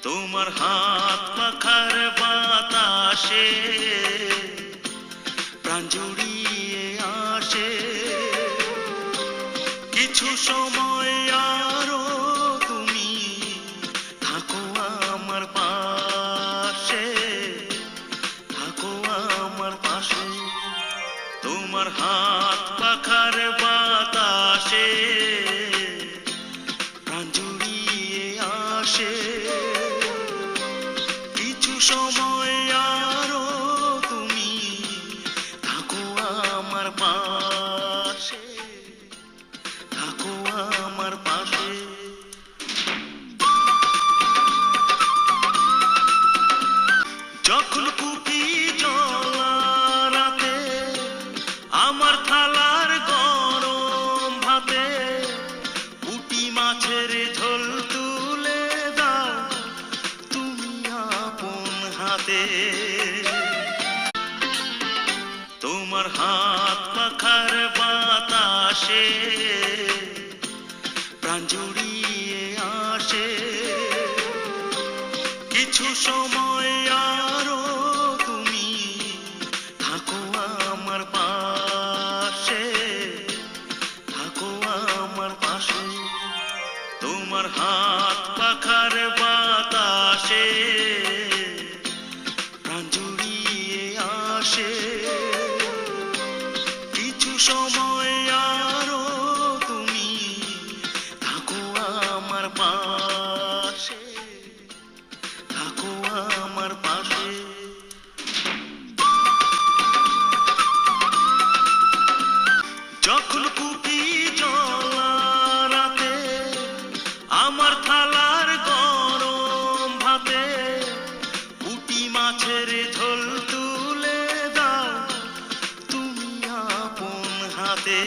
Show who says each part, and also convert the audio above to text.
Speaker 1: তোমার হাত পাখার বাতাসে প্রাণ জুড়িয়ে আসে। কিছু সময় আরো তুমি থাকো আমার পাশে, থাকো আমার পাশে। তোমার হাত পাখার বাতাসে প্রাণ জুড়িয়ে আসে। কিছু সময় আরো তুমি থাকো আমার পাশে, থাকো আমার পাশে। যখন কুপি জ্বলা রাতে আমার থালার গরম ভাতে পুঁটি মাছের ঝোল তুলে দাও তুমি আপন হাতে। তোমার হাত পাখার বাতাসে প্রাণ জুড়িয়ে আসে। কিছু সময় আরো তুমি থাকো আমার পাশে, থাকো আমার পাশে। তোমার হাত পাখার বাতাসে প্রাণ জুড়িয়ে আসে। কিছু সময় আরো তুমি থাকো আমার পাশে, থাকো আমার পাশে। যখন কুপি জ্বলা রাতে আমার থালার গরম ভাতে পুঁটি মাছের ঝোল তুলে দাও তুমি আপন হাতে।